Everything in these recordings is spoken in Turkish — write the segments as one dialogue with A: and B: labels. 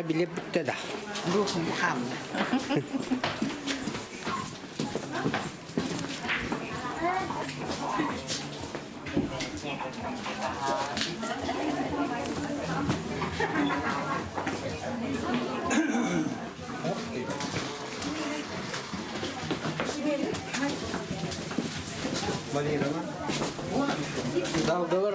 A: bilip bitti da.
B: Ruhum ham.
A: Dalga var.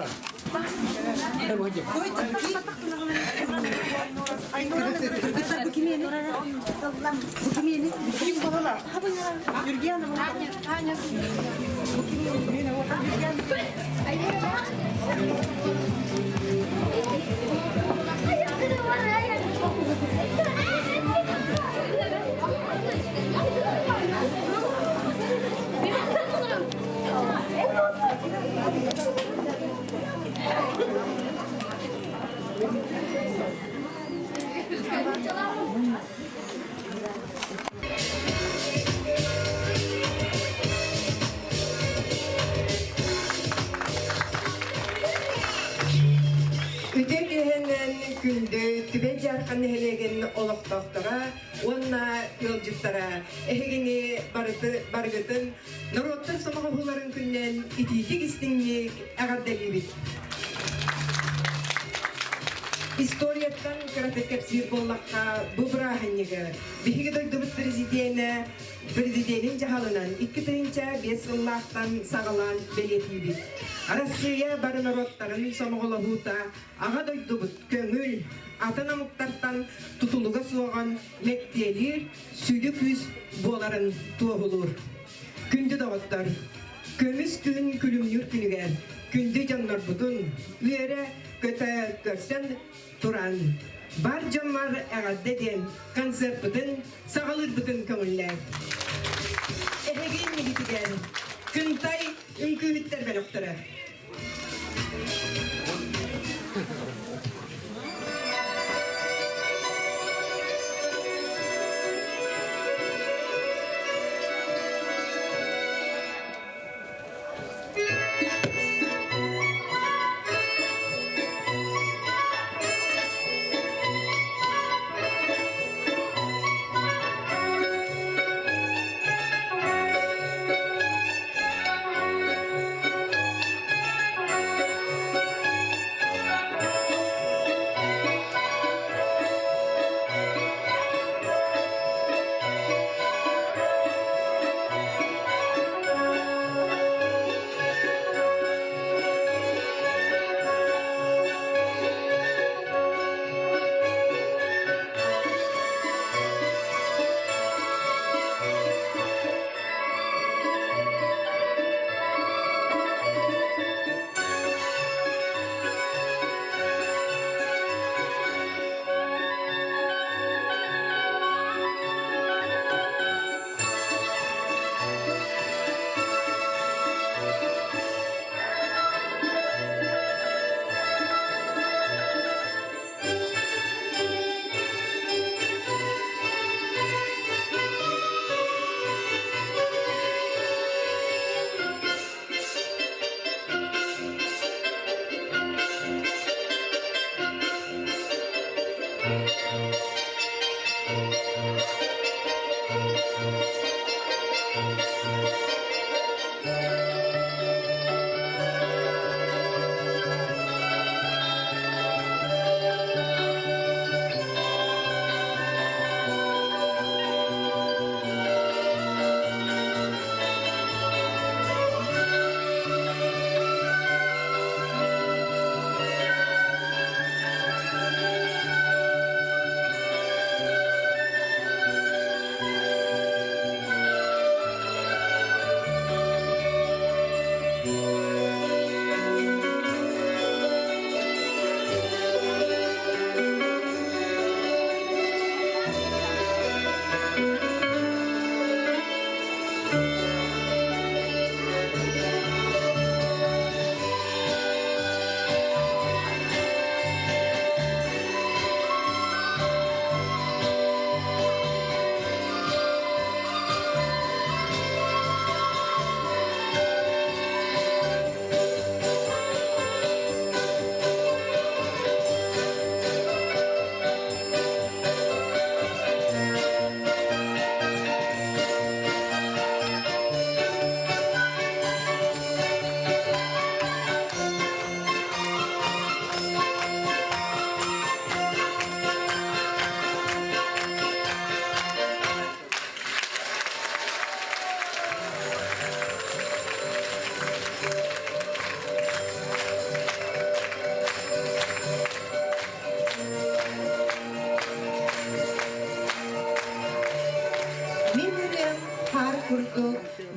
C: Үтекehenen күндө түбе жаркан хелеген олоктоктора, онна йолжуттара эхегини баргытын народтар самагыларын күннен ититик истиңник агардалибит. Историяттан каратекепсир боллакка бубрахынныгы биһиги дойдубут президентин жахалынан 2-5 ыллахтан сагалан белетибит. Россия бары народтарын самоголохута ага дойдубут көңүл атанамыктартан тутулуга суоган мектелир сүйдү күз боларын туогулур. Күндү дагыттар көмүс күн күлүмнүр күнүгө күндү жаннар бутун үйөрө көтө көрсен туран бар жонлар агаддеден концерт бутун сагалыр бутун көңүллөр эхеген мигитиген күнтай үңкүбүттер белоктора.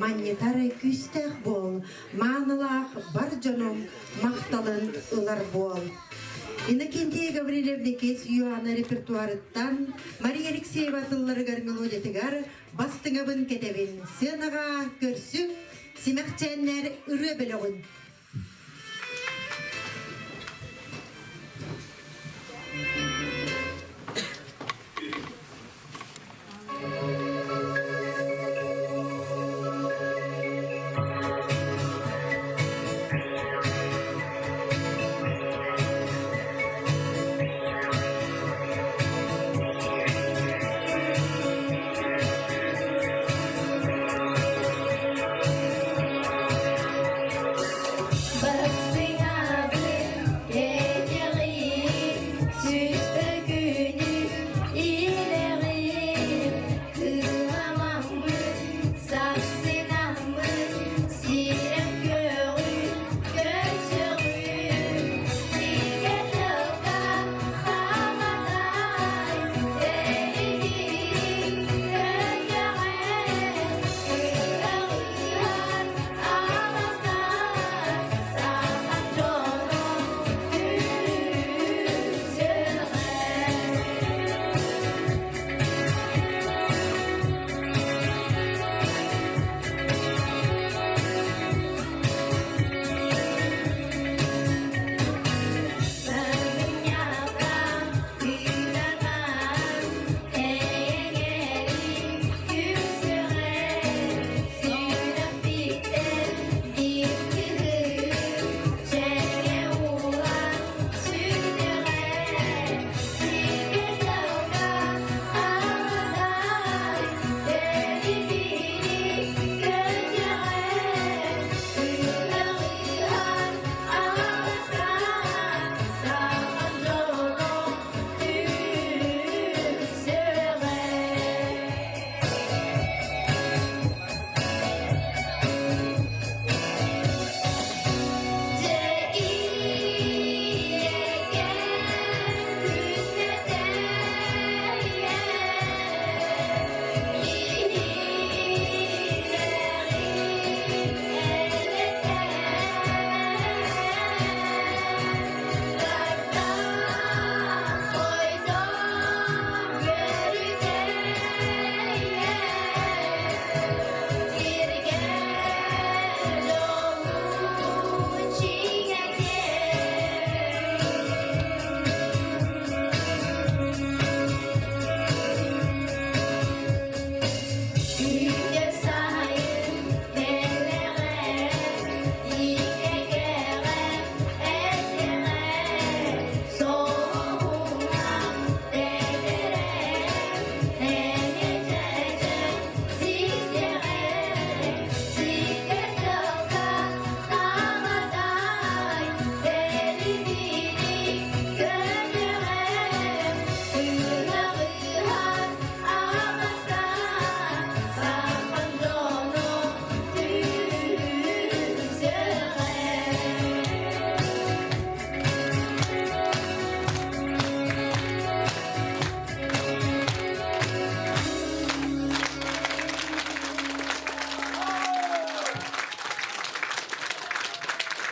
C: маннетары күстәх бол, манылах бар жаным, мақталын ылар бол. Иннокентия Гаврилевна кес Юана репертуарыттан Мария Алексеева тылларыгар мелодиятыгар бастыңабын кетебин. Сынаға көрсүк, симәхчәннәр үрі білігін.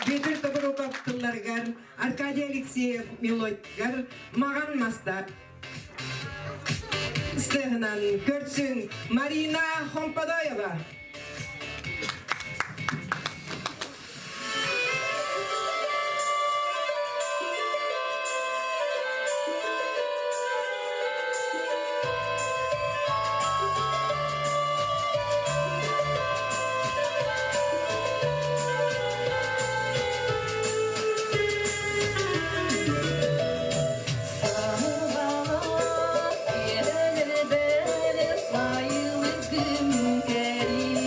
C: Петр Топороков тылларгар, Аркадий Алексеев мелодикар, маған мастап. Стығынан көрсін Марина Хомпадаева.
B: Sayılı gün geri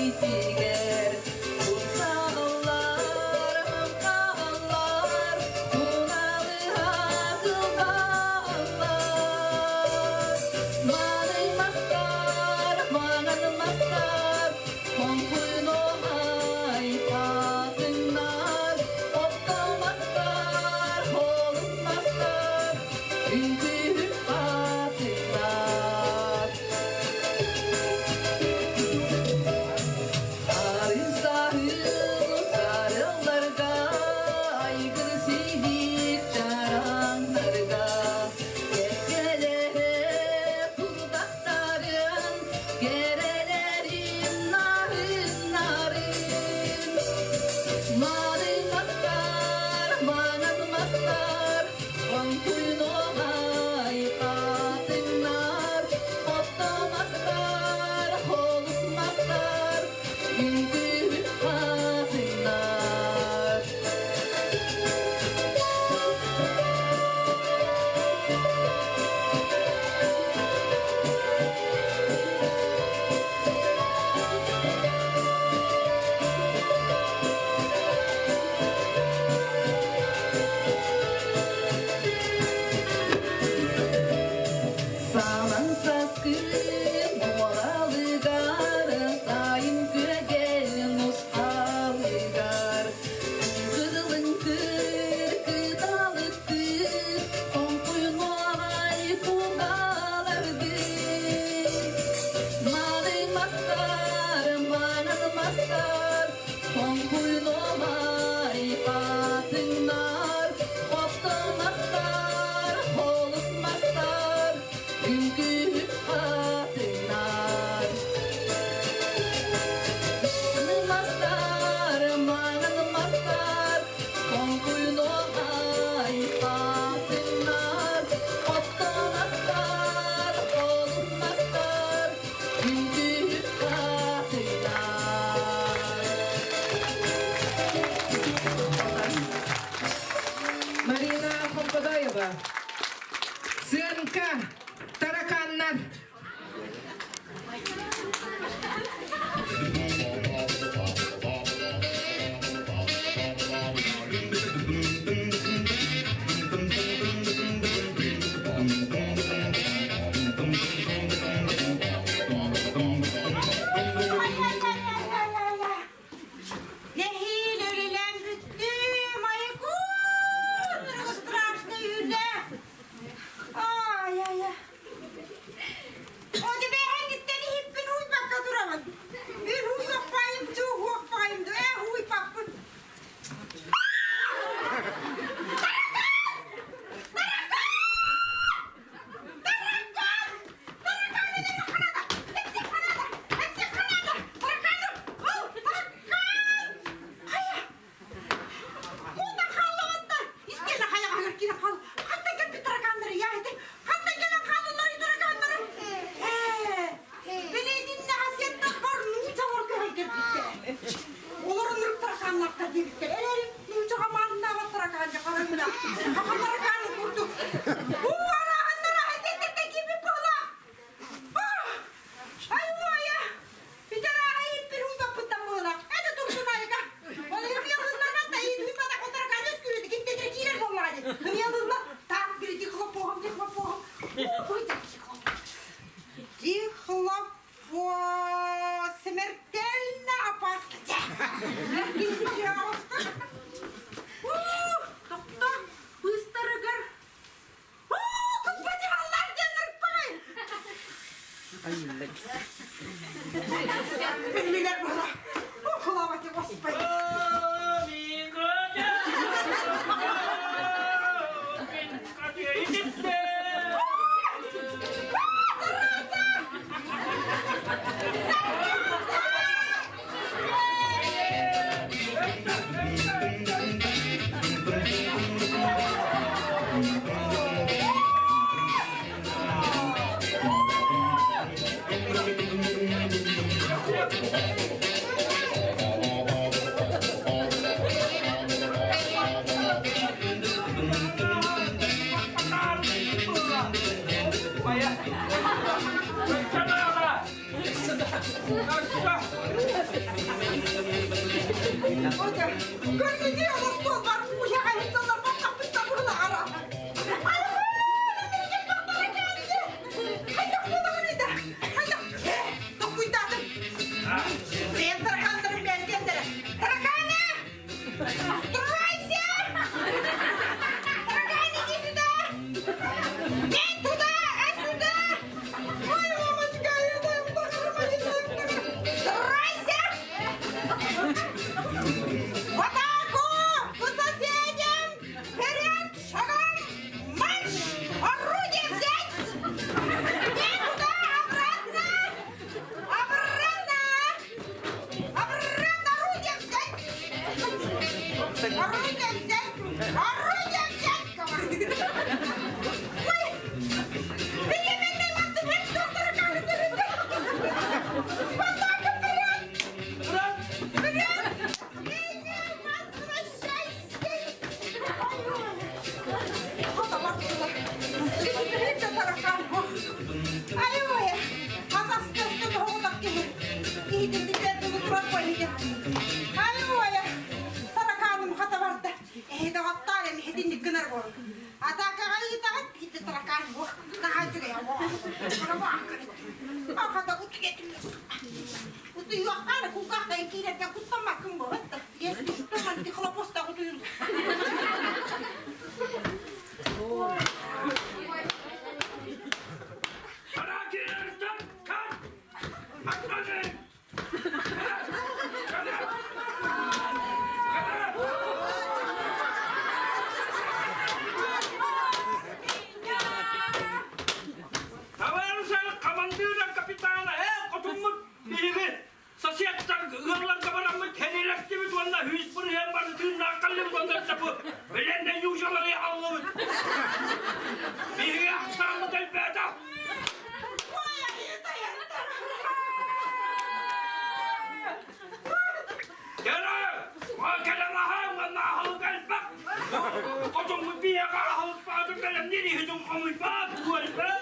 C: Хомпадаева. Сынка Тараканнар.
B: Kotong biya ka Beni hücum komuş bak. Bu arada.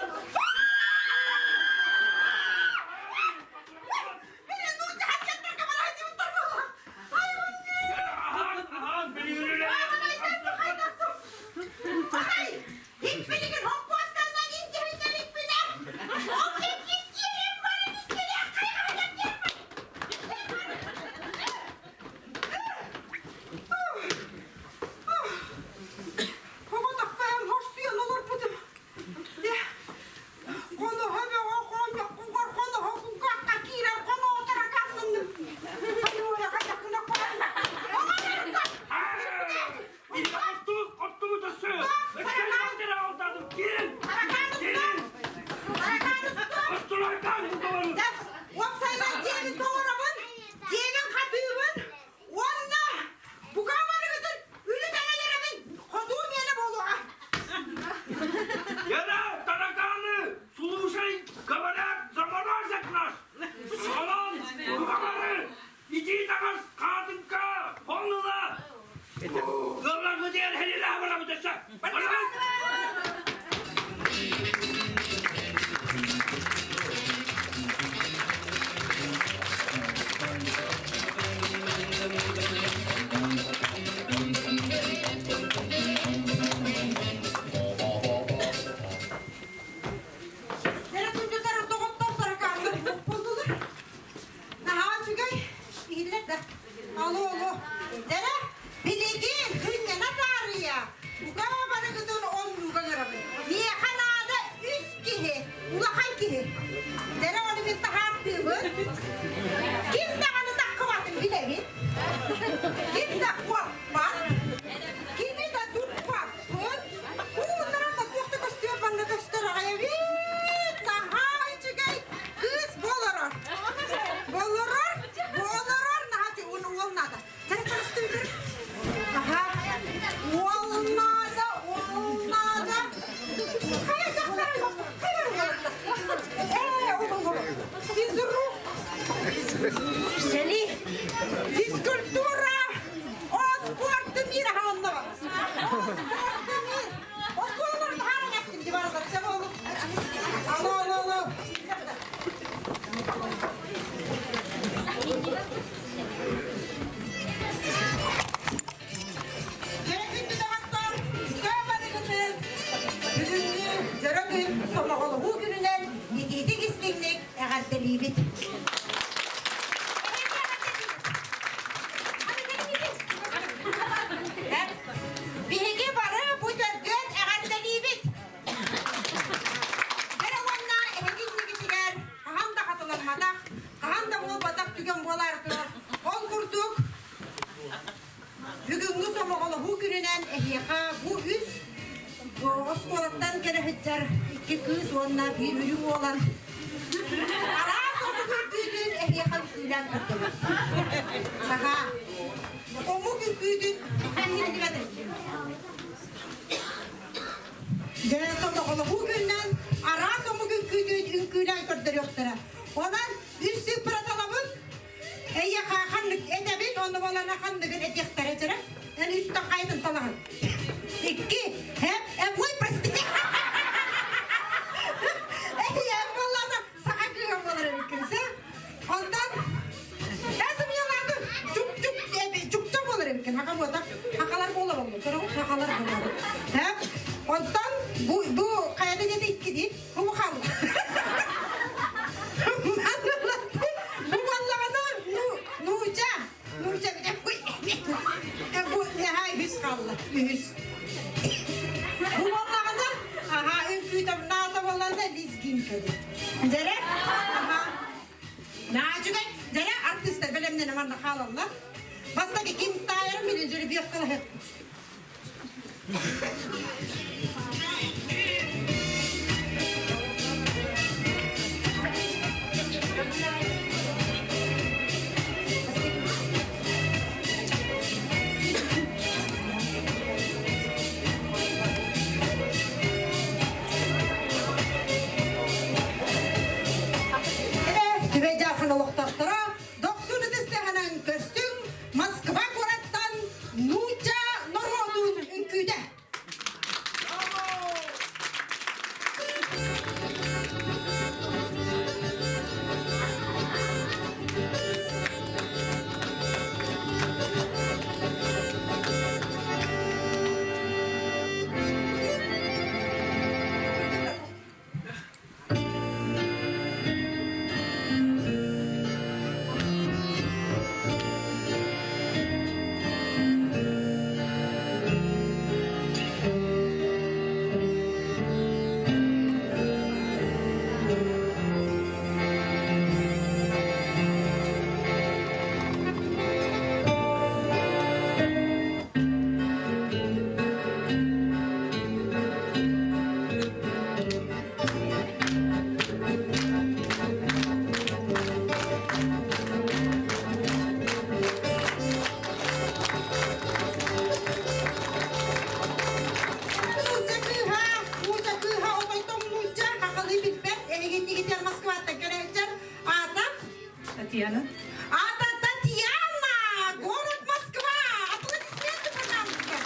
D: Татьяна.
C: Это Татьяна, город Москва. Аплодисменты, пожалуйста.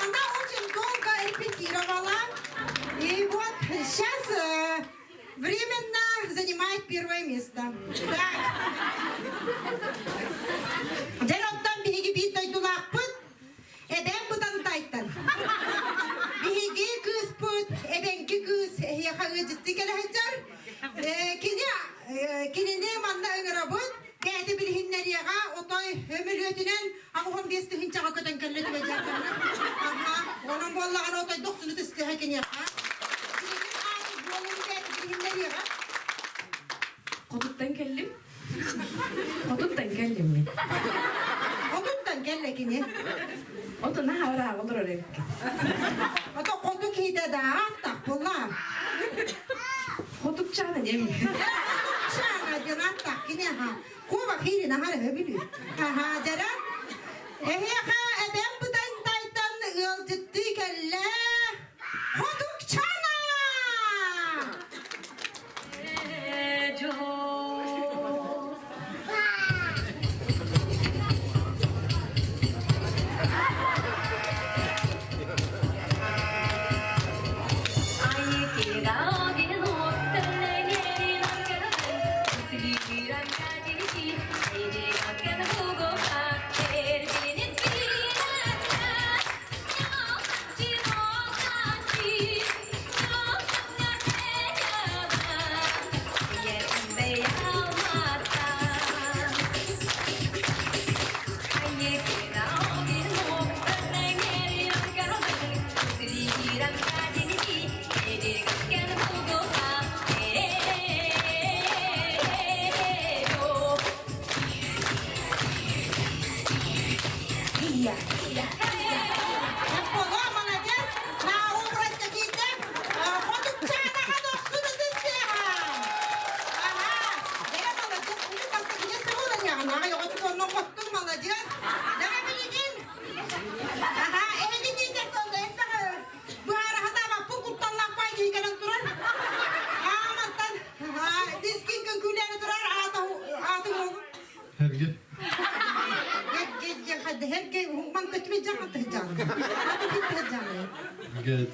C: Она очень долго репетировала. И вот сейчас временно занимает первое место. Так. Жароттан биһиги биит тойтулааппыт, эбен бутан тайттан. Биһиги кыыспыт, эбенки кыыс эхиэхаğı жытты келэһэжэр. Кинини манна ыҥырабыт, кээти билиһиннэриэҕа отой өмүлүөтүнэн аҕуһун биэсти хинчаҕа көтөн келлет бэжэхтэн. Онон буоллаҕан отой дохсуну тыстыһа киниэхэ. Кинигин ааты буолун кээти билиһиннэриэҕа.
D: Koduktan kellim. Koduktan kellim mi?
C: Koduttan kelle kini.
D: Oto ne havara olur oraya.
C: Oto koduk hide da attak bulla.
D: Koduk çağına yemin.
C: Şana attak kini ha. Kuba hiri nahara hebili. Ha jara. Ehiha eben budan taytan ılcıttı kelle. Koduk çana.
E: Good.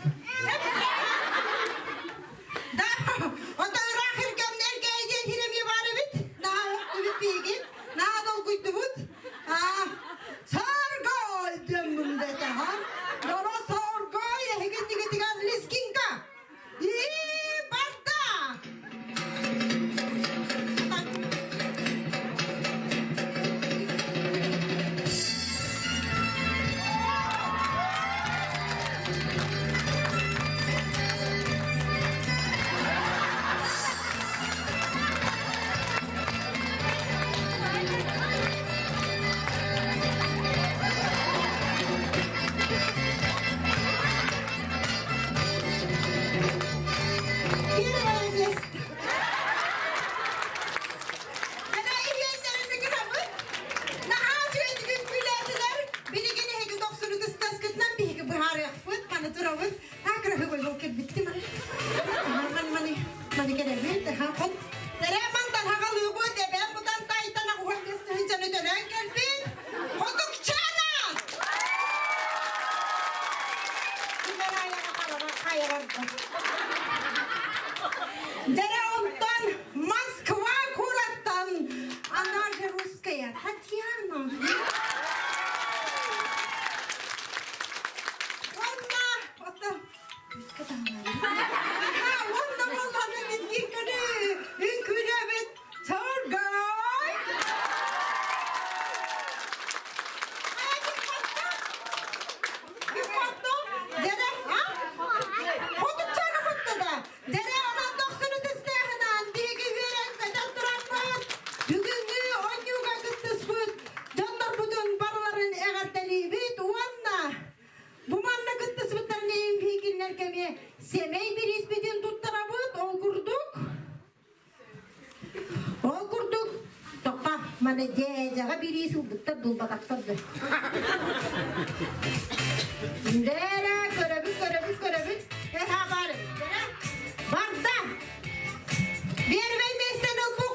E: Semey bir isbidin tuttarabıt, o kurduk. Tokpa, mana jaga bir isu tuttar dul bakattırdı. Dere, körabit. Ha bari, dere. Barda. Bir bey mesten bu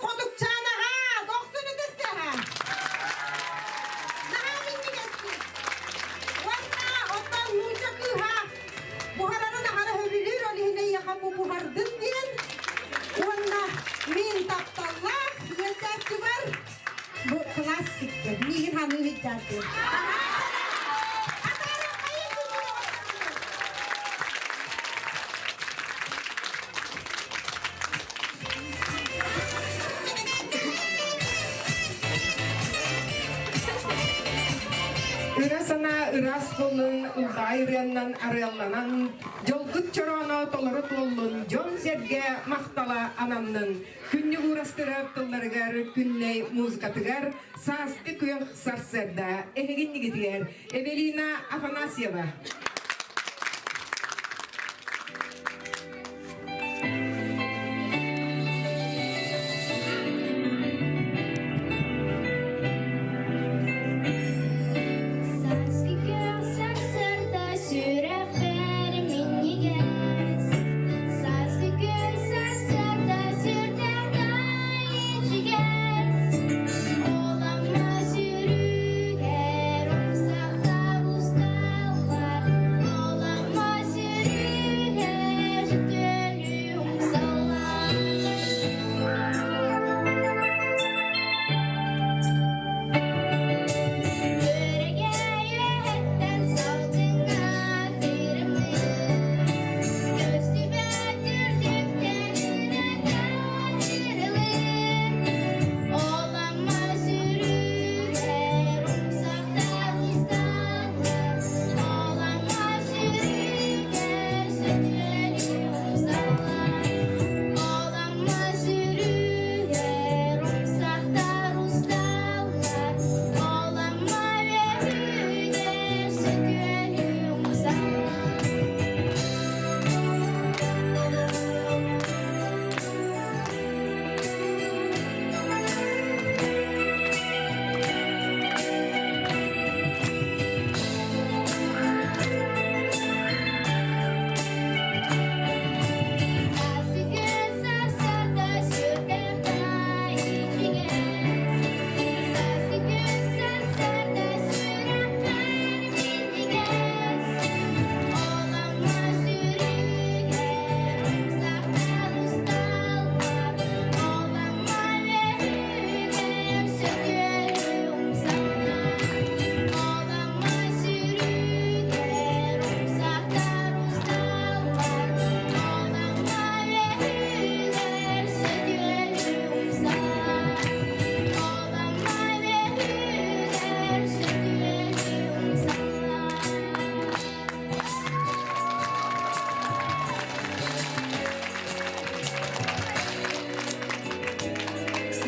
F: Kaskolun Uldayryandan arayallanan Jolkut çorana toları tollun John Serge mahtala ananın Künni uğrastırıp tıllarıgar künne muzikatıgar Sasti kuyuk sarserda Eheginni gitiger Evelina Afanasyeva.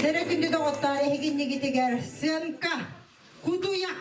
C: Dere gündü de ottare heginni gitiger Senka kuduyak.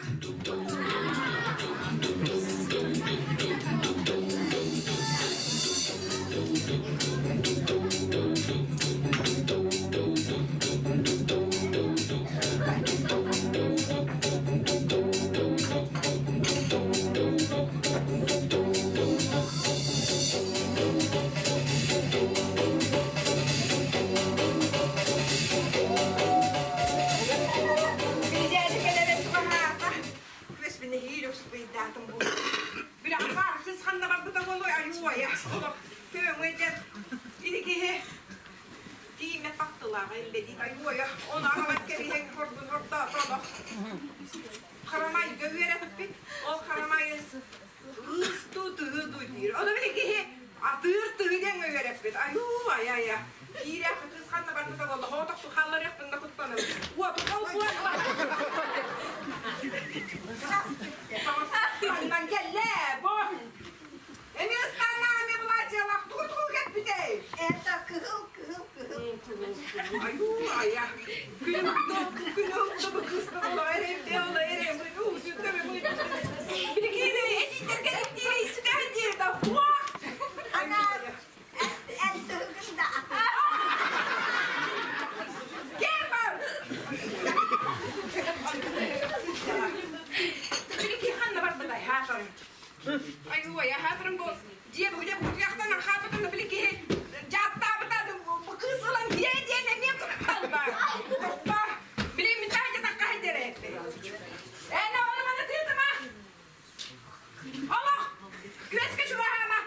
F: Ayuu ya hatırım bu diye böyle bu yaktan hatırım bile ki jatta bata bu kızılan diye ne kalba. Bak bile mi taca takkan dere. Ne onu bana diyordu ma. Allah güneş şu hama.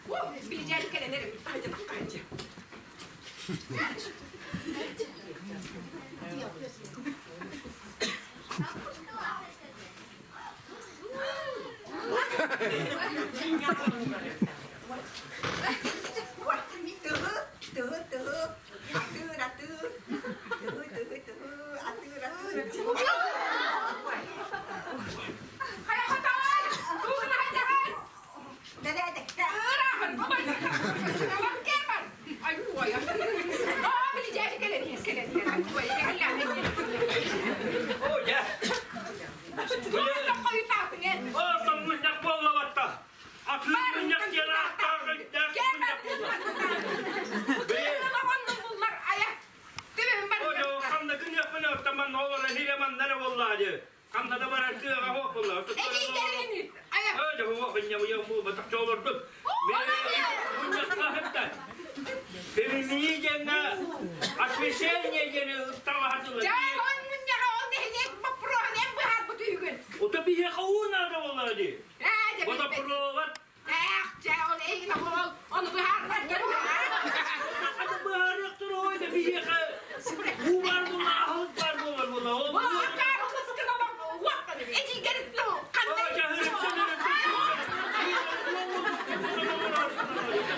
F: Bu bileceğim keleleri taca takkanca. Hayır hata.
B: Aklımın yak yara aktarın.
F: bunlar ayak. Değil mi?
B: Ojo kanda kın yapını tamam ne olur hileman nere vallahi. Kanda da var ki hava vallahi.
F: Eci gelin. Ayak.
B: Ojo hava kınya bu batak çoğurdu. Ve bu sahipten. Benim yiyeceğine asmeşen yiyeceğine ıstalahatı.
F: Jangan munyaga on deh pro nem buhat butuygun.
B: O da bir yakavuna da vallahi.
F: Ah,
B: O da provat.
F: Jangan egin hol. Onu buhat var.
B: Ada bahayaktır o da bir yaka. Bu var bu ahut var bu var bu.
F: Oh, kau mesti nak buat. Eci gelin tu. Kan.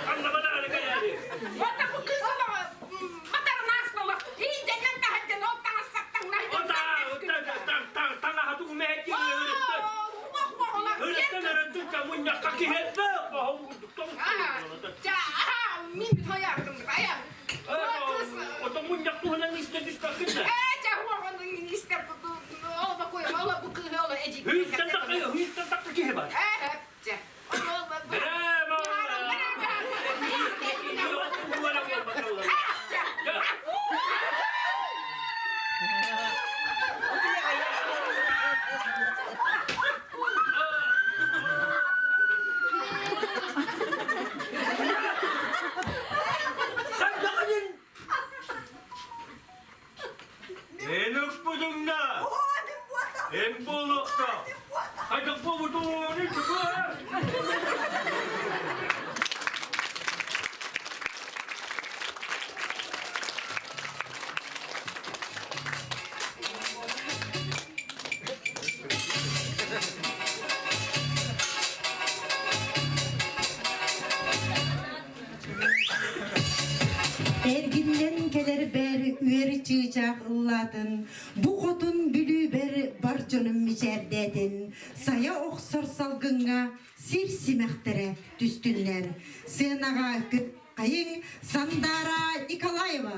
B: Kanda bana öyle geldi.
F: Mata bukan sama. Mata nas bawa. Ini jangan tahan jangan tang sak tang nah.
B: O da tanga hatu mehki öğretti.
F: Wah wah.
B: Öğretten öğretti kamunya kaki hette. Bahum tuttum.
F: Min thoyardım ayah.
B: O da munyak tuhanan istedi istakında.
F: Jauh orang minister tu. Allah baku Allah buku Allah ejik.
B: Hüstan tak kaki hebat. Bravo. Enak budung na. Embulok na. Ada po budung ni juga.
C: Erginden keler beri üeri çığacak ılladın. Bu kotun bülü beri barconun miçerdedin. Saya oksor salgınga sir simektere düstünler. Senaga kayın Sandara Nikolayeva.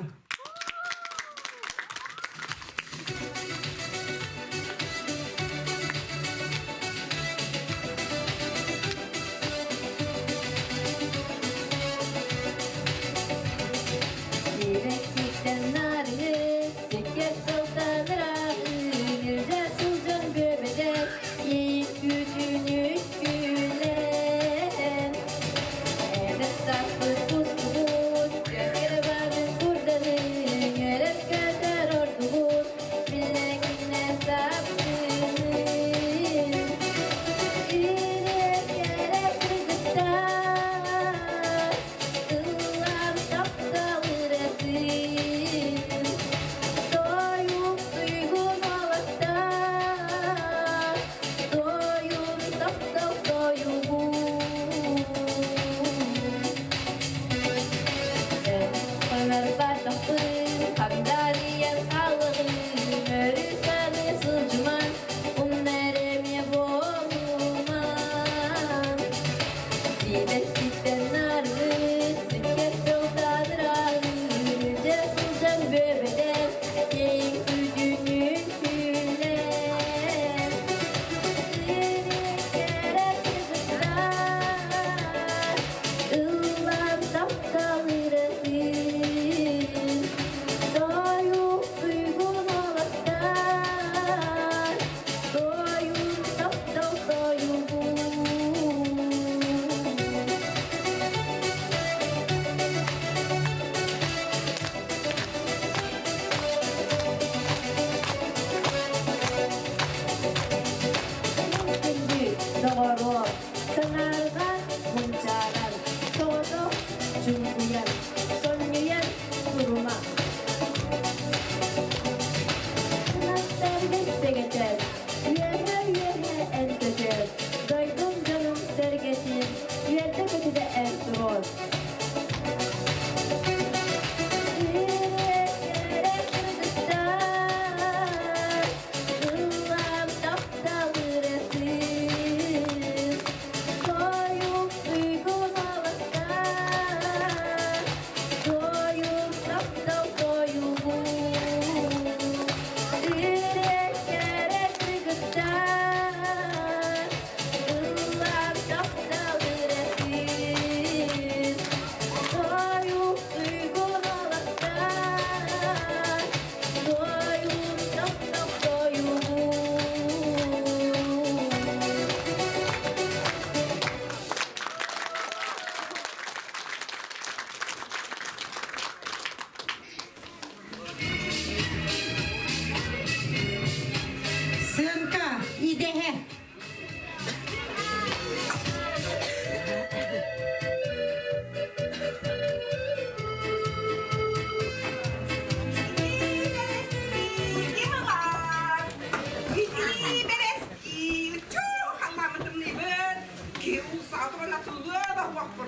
F: sonra tulu da vakfur.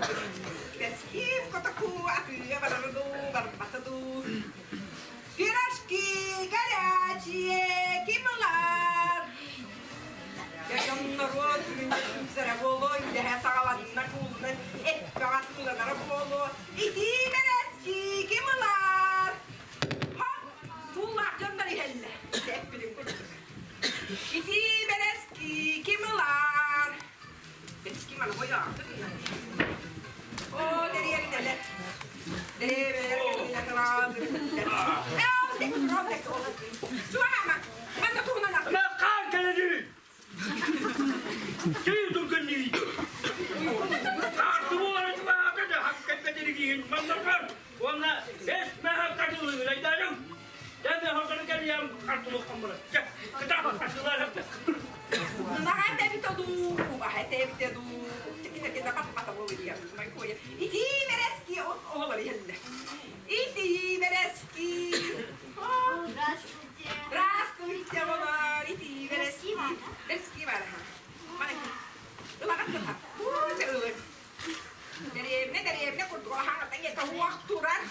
F: Beskim kotaku akıya barardu barbatadu. Пирожки горячие, кимулар. Я там народ, зараболо, я сагала на кулна, каватула нараболо. Иди берески, кимулар. Ха, тула жандари хелле. Иди берески, кимулар. Берески мана боя. О, деревья деревья.
B: ما قال كندي كيف تكني تعرفوا أنا ما كذا حق كندي ما نقول وانا اسمها كذول لا يدارم ده هو كان يوم كاتلو خمرة كذا كاتلو لا
F: Nada tadu, bahete tadu, kita pata boleh mai koye. Iti bereski olari helle. Iti bereski. Rastuite olar, iti bereski. Bereski var ha. Mana ki? Ulah kata. Ceul. Dari ne kurdu hang tanya tahu wakturan.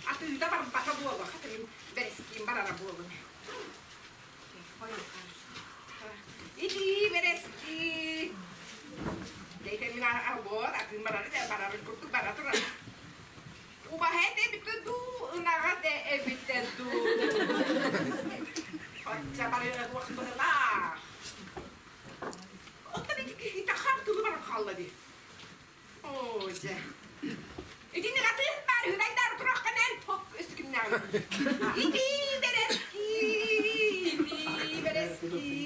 F: Atu kita pata bola, kata bereski barara bola. Iti bereski. Jadi terminal arbor, aku barang kurtu barang tu. Ubah hete bitu tu, unaga de bitu tu. Siapa yang waktu berlah? Oh tadi kita kan tu barang kalah di. Oh je. Iti ni kata baru dah dah terus kanan. Hok istiqnal. Iti bereski. Bereski.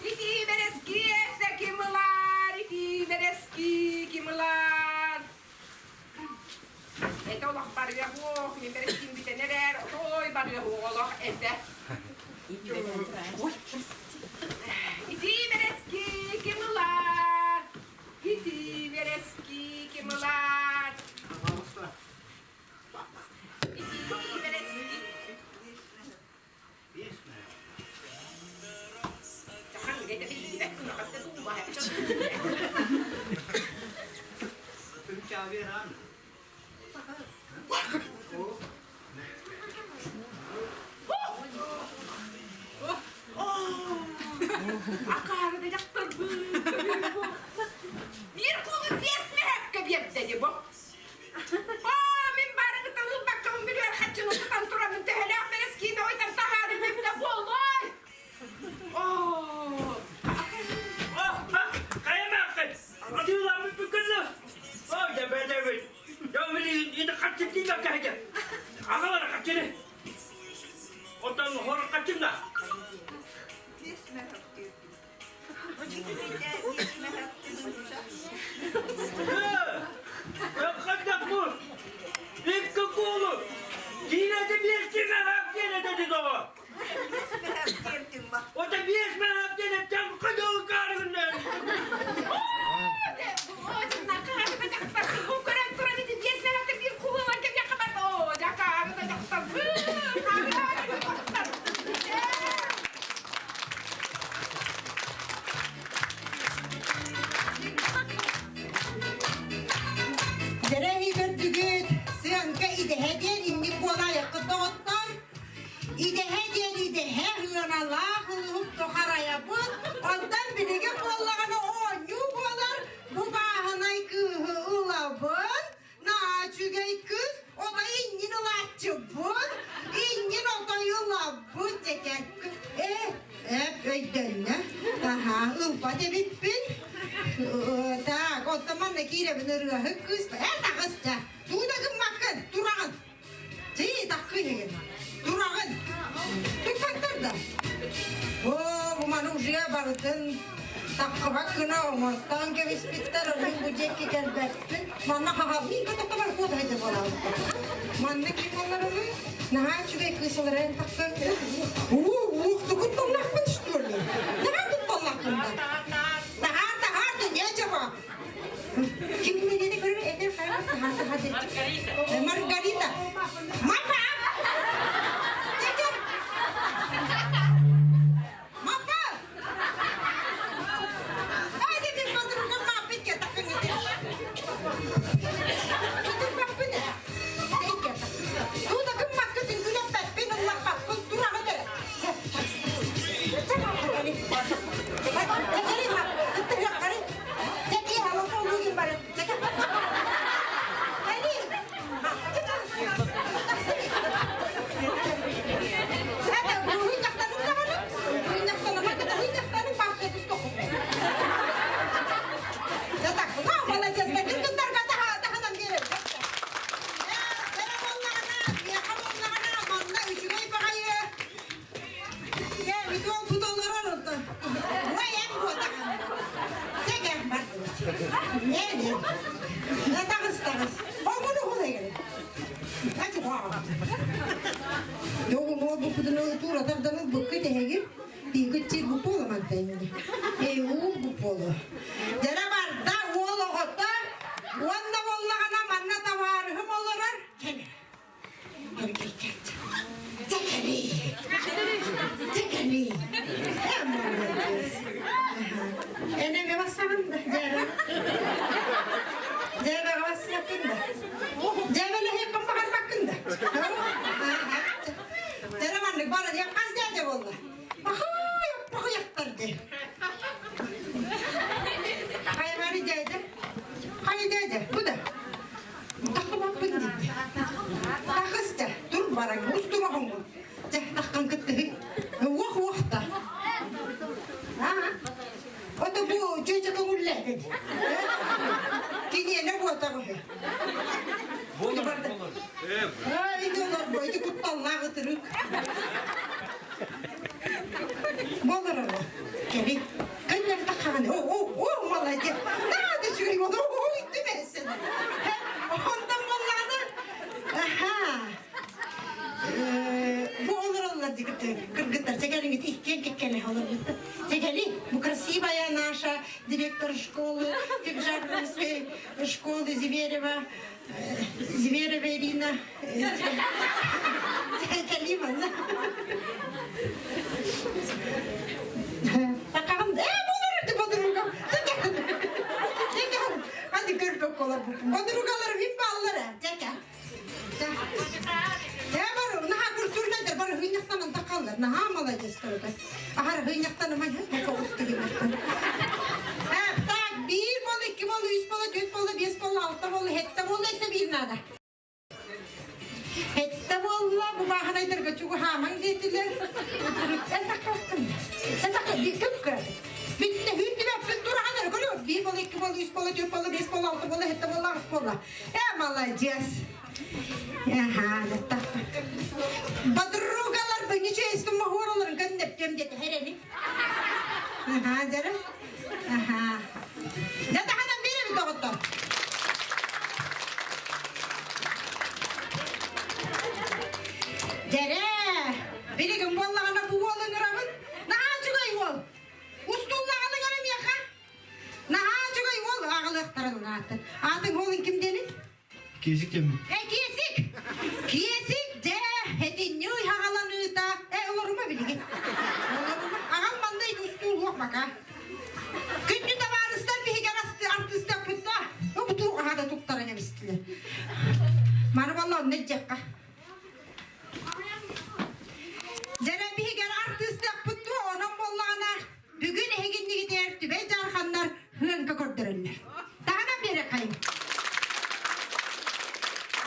F: Iti bereski ese kimular, iti bereski kimular. Itu Allah bariya ho, mi bereski bitener, oi bariya ho Allah ese. Iti bereski kimular, iti bereski kimular. Akar ada dokter bu. Biar kau bias meh kebiar saja bu. Oh, min barang tahu bakal membeli kacang untuk tanturan mentehlah bereski dah itu tahan membeli boleh. Oh.
B: kayak makan aduh lama bekerja oh David jangan ini kacang tiga aja apa orang kacang ni orang orang kacang dah kacang pun ikut kulu dia tu biasa kena dia ada di bawah orang biasa mana dia jam kedua kali ni
C: Kimin dediğini görüyor. Efendim hadi. Margarita. Mapa. Çekil. Mapa. Hadi bir patronun muhabbet ya takın gidelim. Gidin bak bu ne? Peki. Bu da kım makkatın gülüp bak. Ben Allah bak. Dur ama dere. Директор школы, Типжарской школы Зверева Ирина Калимовна. Bakalım, bulurdu podrugam. Hadi gör bakalım. Podrugalarım hep ballara. Çekil. Ya var, naha kurturnadır. Var hıynaktan takallar. Naha malacağız orada. Ahar hıynaktan ama hep kovuştu gibi. Tak, bir bol, iki bol, üç bol, dört bol, beş bol, altı bol, hette bol, ise bir nada. Hette bolla bu bahanaydır göçüğü haman dediler. Sen takıldın. Sen takıldın. Bir kıp kırdı. Bitti. Hündü ve fıttı rahaları görüyor. Bir bol, iki bol, üç bol, dört bol, beş bol, altı bol, hette bol, altı bol. Malacağız. Aha, tak. Badrugalar beni çeşitli mahvuraların göndereceğim dedi hereni. Aha, canım. Aha. Ya da hanım biri mi doktor? Dere, bir gün vallahi bu oğlun ramın, naha çıkayım ol. Ustuğunla ağlıgarım yaka. Naha çıkayım ol, ağlıqtarın atın. Atın oğlun kim denir?
A: Kesik mi?
C: Kesik. Kesik de, hedi nüy hağalanı da. Olur mu bilgi? Ağam mandaydı ustuğun yok baka. Gündü de varıslar bir hikâr artist yapıp da. Bu tuğ ağada tuğtarın emiştiler. Bana vallahi ne cekka. Zere bir hikâr artist yapıp da onun bollağına bugün heginli giderdi ve carhanlar hınka kordururlar. Daha da beri kayın.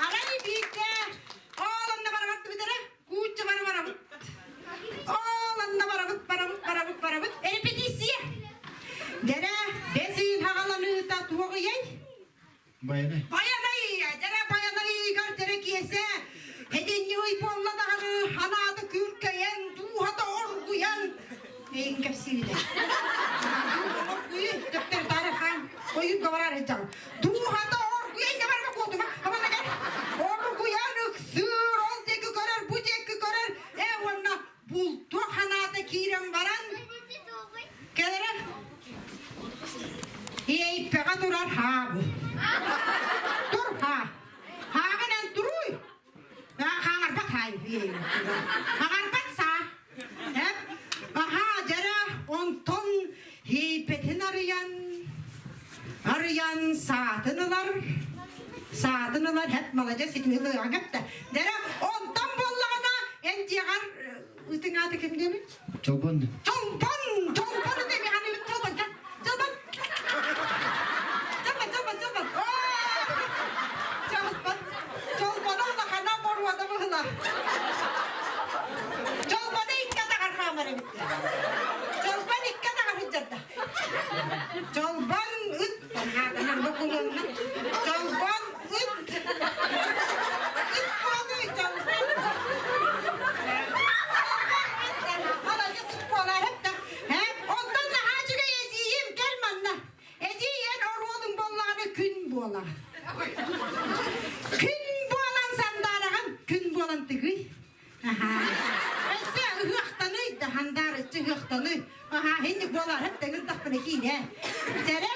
C: Arayı büyükte oğlanla baramıttı bir tane. Kuğutça baramıt. Oğlanla baramıt. Repetisiye. Dere besin hağalanı da tuğu yay.
A: Bayanay.
C: Bayanay ya. Dere bayanay gör dere kiyese. Hedinli uy polla da hanı. Hanadı kürkeyen. Tuğha da orguyan. Neyin kapsiydi. Orguyu. Döpter tarifan. Koyun kavarar edeceğim. Tuğha da orguyan. Ne var mı koduma? Ama ne gel. Orguyan ıksır. Ol teki görür. Bu teki görür. Evanna. Buldu hanadı kirem varan. Gelere. Yey pega durar ha bu. hayır. Ağarbatsa, hep, aha, jara, onton, heypetin arayan saatınılar hep malaca siknili hep de. Jara, onton bollağına, en diğer, üstün adı kim demiş?
A: Çoban.
C: Çolpan demiş, hani çolpan. Çolpan ola kana moru adamı hıla. Çolpanı ikka takar kamara bitti. Çolpan ikka takar hıccarda. Çolpan üt. Tangan dokunan. Çolpan üt. Üt konu çolpan. Halacı sıkmalar hep de. Ondan da hacıga eziyim gelmanla. Eziyen orulun bollağına gün bola. Gün bolan sandaragan, gün bolan tıgıy. Ese ıhıqtanı, dahandar içi ıhıqtanı. Hindi bolar hep de gırdak bana kine. Tere,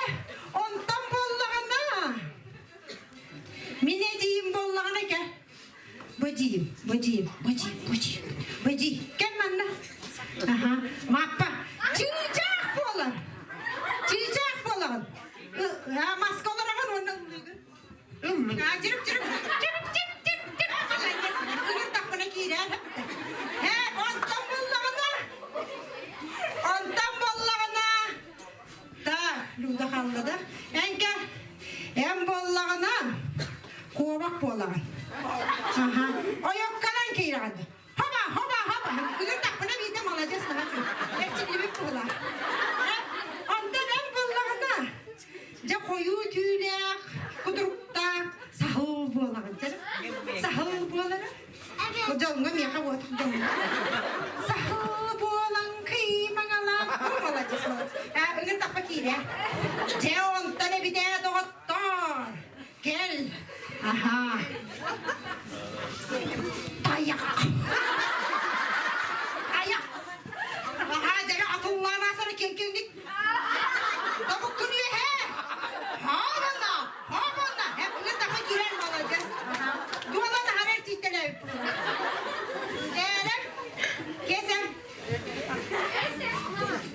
C: ondan bollağına. Mine diyeyim bollağına ke. Bacıyım. Gel manna. Mappa. Çiğcak bolan. Maske olarak ondan uluyor. Cırıp. Gırdak bana kine. Ondan bollağına. Da, luda kaldı da. En bollağına. Kovak bollağın. O yok kalan kıyrandı. Hoba. Gırdak bana bir de malacağız daha çok. Hepsi gibi bolla. Ondan en bollağına. Ja koyu tüylek, kudurukta, sahıl bollağın canım. Sahıl bollağına. Kocanga miya kawat kocanga. Sahıl bollağın kıymangalan. Bu malacağız. Gırdak bakire. Ja ondan bir de doktor. Gel. Aha. Dayak. Aha, jara atullah nasara kenkendik. Tabuk kunuyor he. Havana. Hep bunu daha girer mi olacağız? Dualan haber titreler. Değerim. Kesem.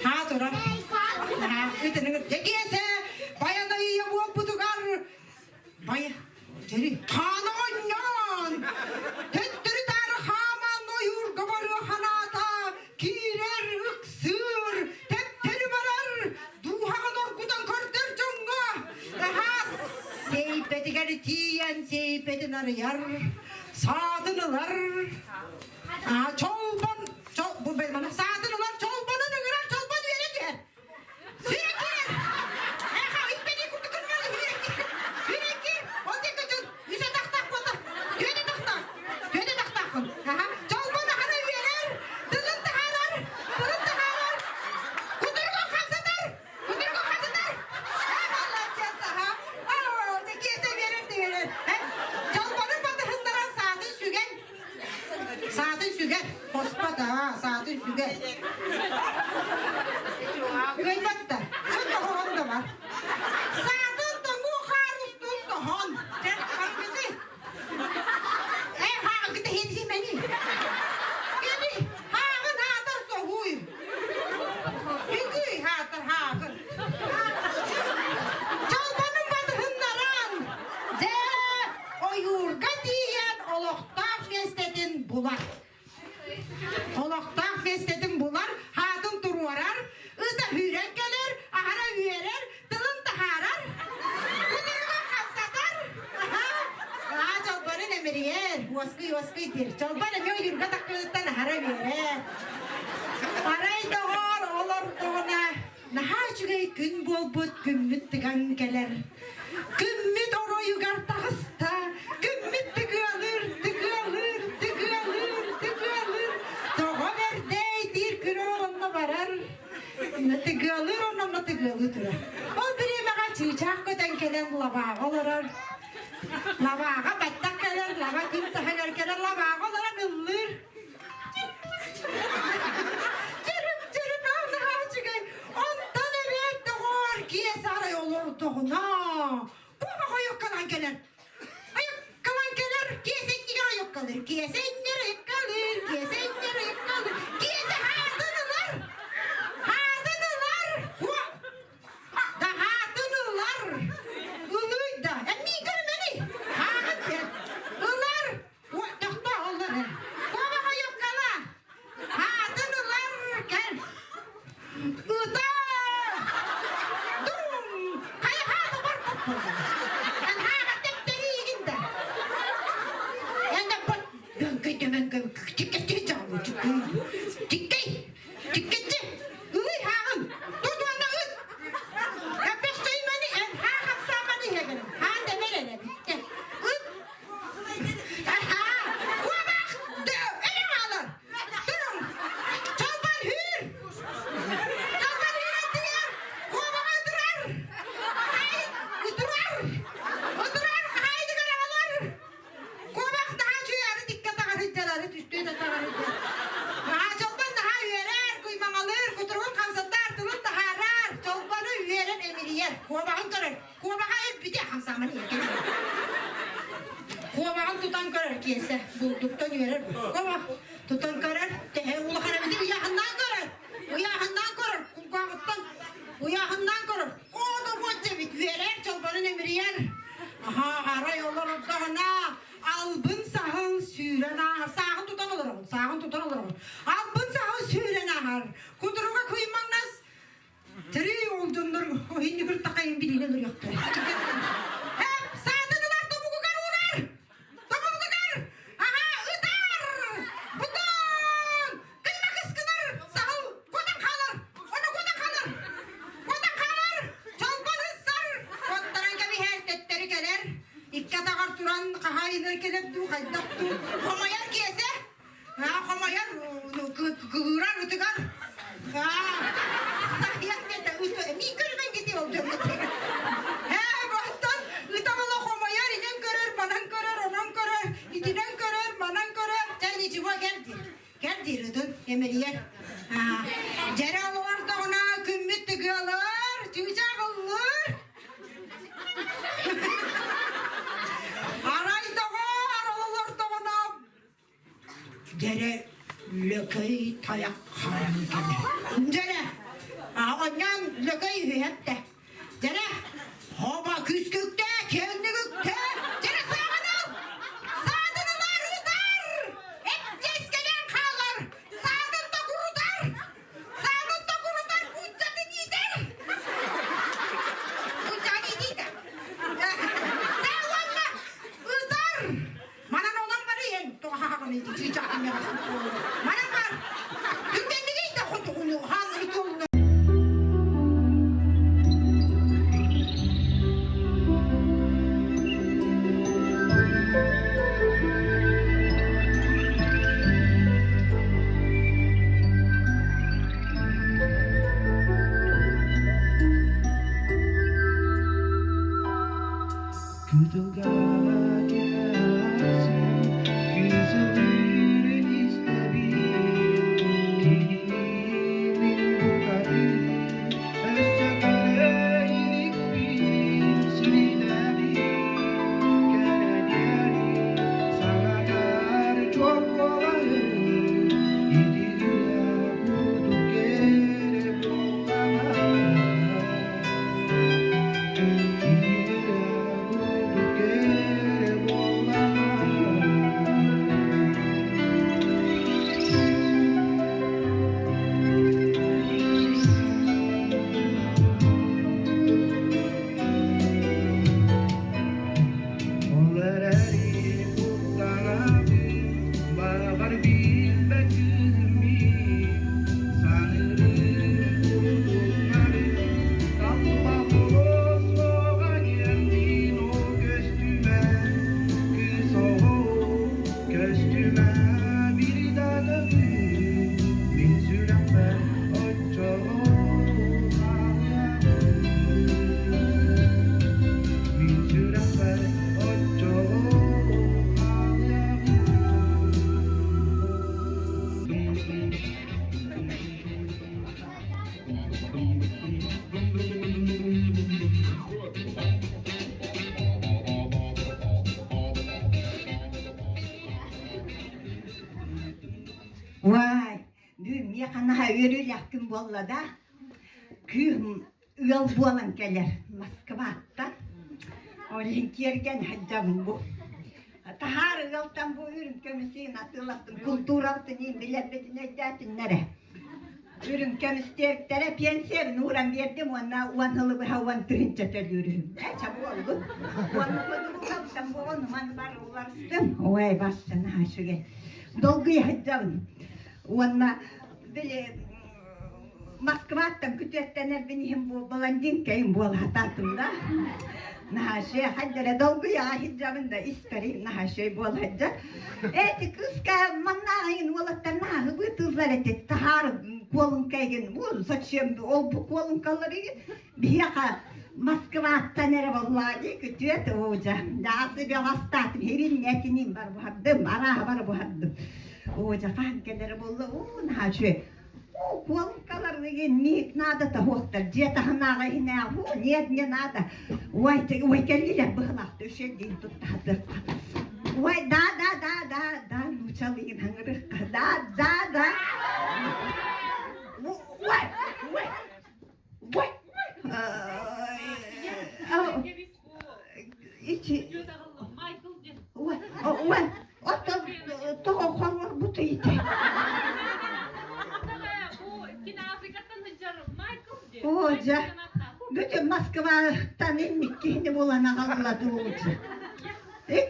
C: Ha tura. Ha, ütenin. Kese. Bayanda iyi bu putukar. Baya. Jeri. Kana onyan. Tettiri dar haman oyur gabarı hanata. Kirer ıksır. Tettiri barar. Duhaga dorkudan kordur jonga. Aha. Seypeti garitiyen seypetin arayar. Sadınılar. Aha çolban. Bu benim bana. Sadınılar çolbanın ıgırar çolban verecek. Sürekli. Aha itmeni kurdu kırmalı sürekli. Ondan kaçın. Yüze tak bana. Göğde tak. Aha. Çolbanı hana verir. Dılın taharar. Kudurgu kazadır. Vallahi ceza ha. Tekiyese verir. Çolbanın batı saatın sügen. Hospata saatın sügen. Gıybatta. Çok da var. Saatın da muhar üstün da hon. Gıda hediye beni. Gidi. Hağın hatır soğuy. Gidi hatır. Çolbanın batığındaran. O yurga diyen oloktağ festetin bular. Hatın turuvarar. Ida hürek gelir. Ahara hüyerer. Dılın taharar. Kudurga kapsatar. Çolbanın emiriyer. Vaskı dir. Çolbanın yo yurga takılıktan ahara hüyerer. Aray doğar olur doğuna. Naha çügey gün bol but gümmüt tıgan gelir. Gümmüt oro yugar tağısta. Gümmüt tıgılır. Doğa verdeydir kürü onunla varar. Tıgılır onunla tıgılır. O birime çiçak köten gelen lavağa olur. Lavağa battak gelir. Lavağa gün tahalar gelir. Lavağa olur ılır. Cırıp naha çügey. Ondan evet doğar kiye saray olur doğuna. Kuma yok kalan gelir. Kiye sen yok kalır. Kiye sen yere kalır, kesen yere kalır. Kese hatınular. Hatınular. Da hatınular. Uluy da. Emmi görmeni. Hatın. Ular. Dokta olur. Kovağa yok kala. Hatınular. Gel. Uda. Durun. Kaya hatı var mı? Ben hağa tepleri yiyinde. Yani bak. Ben tüketici canlı. Tüketici. Uy hağın. Tutmanla ıt. Ya bekleyin beni. En hağın samanı yedim. Hağın da verene bitti. Üt. Aha. Kuabak. Elim alır. Durun. Çalban hür. Çalban hür ettiler. Kuabak öldürer. Hayır. Öldürer. Öldürer. Haydi karalar. Kuabak daha şuyarı dikkat ağrıcıları. Üstüne ağrıcılar. Daha çolban daha üyerer. Kuyman alır. Kuturun kamsatar. Tulun daha arar. Çolbanı üyerer emiri yer. Kuabakın kırır. Kuabaka hep bir de hamsamını yer. Kuabakın tutan kırır kiyese. Bulduktan üyerer. Kuabak tutan kırır. Tehe ulu harabidi uyahından kırır. Uyahından kırır. Kuabaktan. Uyahından kırır. O da boğaça bit üyerer. Çolbanın emiri yer. Aha aray olur odağına. Albın sahıl süren ahar. Sağın tutan olur onun. Sağın tutan olur onun. Albın sahıl süren ahar. Kuduruğa kuymanmaz. Teri oldundur. O hindi bir takayın biliyle dur yoktu. Hep sadıdılar topuğu karular. Topuğu kar. Aha ıtar. Buton. Kıyma kıskınır. Sahıl. Kodan kalır. Onu kodan kalır. Kodan kalır. Çolpan ıssar. Koddaran gibi her tetleri gelir. İkkat ağır turan kahayınır kelep du kaydak du. Komayar kiyese. Ha komayar. Kırar utıgar. Ha. Sahiyak dede ütü. Mikırmen gidiyor cennete. He bahtan. Ütamalı komayar inen görür, banan görür, onan görür. İdinen görür, banan görür. Sen içime geldi. Geldi rıdın emeliyer. Ha. Ceral var da ona kümmüt tıkıyorlar. Tüycak olur. Aray dağa, aralılar dağına. Dere lökey tayak karan gene. Dere. Ondan lökey hüyet de. Dere. Hava küskükte, kendikükte. Dere sağınıl. Sağdınılar rüdar. Hep ceskelen kalır. Sağdın da kurudar. Sağdın da kurudar. Uçadı gider. Uçadı gider. Sen valla. Udar. Manan olan var ya. Doğa hakkını yiyeceğim. Manan var. Dünden de gitti. Kutuğunu. Hazır yolunu.
E: Vay, düğüm yakanaha örül yakın bolla da. Küm ıal bolan gelir Moskva'dan. Olin kergen hacabın bu. Tahar ıaltan bu ürün kömüsüyün atılattım. Kulturaltın in bilebetin ecdatinlere. Ürün kömüsterklere pensiyem nuran verdim ona uanhalı bir havan tırınca tölürüm. Çabuk oldu. Onu kodumu kaptan bu onu man var ulaştım. Vay baştan ha şu gel. Dolguya hacabın. Ona böyle Moskva'dan kütüettenler benim bu Balandinka'yım bu hatatımda. Nahaşe haddere dolguya hicabında isterim nahaşe bu hacca. Kızka mannağın olattan nahı bıtızlar etti. Tahar kolun kaygın bu saçım ol bu kolun kalları bir yaka Moskva'dan nere vallahi kütüet hoca. Dağısı bir hastatım herin niyetinim var bu haddım ara var bu haddım. Hoca fahkeleri buldu o nahaşe. Kolun kalır degen niyet nada da hohtar jeta hanaga hina bu niyet ne nada. Vay kelliler bıhlak döşedin tuttadır. Vay da nuçalıyın hangırık da. Vay. İçi. Vay. Otta toğa korvar butu ite. Hoca, bütün Moskva'dan indik kendi bulana kalladı hoca.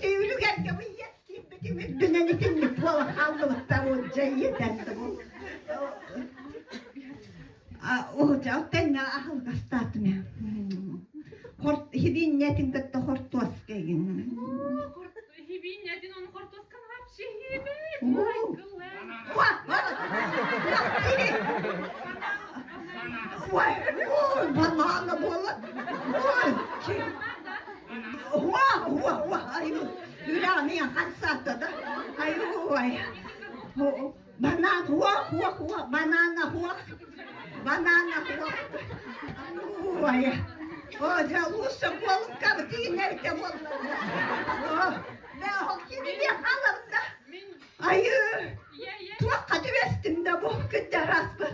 E: Ülü geldi bu yetki, bütün dünen itinlik bola kaldılıkta hoca yedendi bu. Hoca, ottenna ahıl kastatım ya. Hibin netin kıttı hortos kegin.
F: Hibin netin onu hortos kan hapşi hibin.
E: Vay, banana bola. Vay, Ürani kansata da. Ay, vay. Banana, banana. Vay. Hoca, uşa kolum kabı nerede bola. Ne hokini diye kalım da. Ay, tuakka düvestim de bu gündür asbı.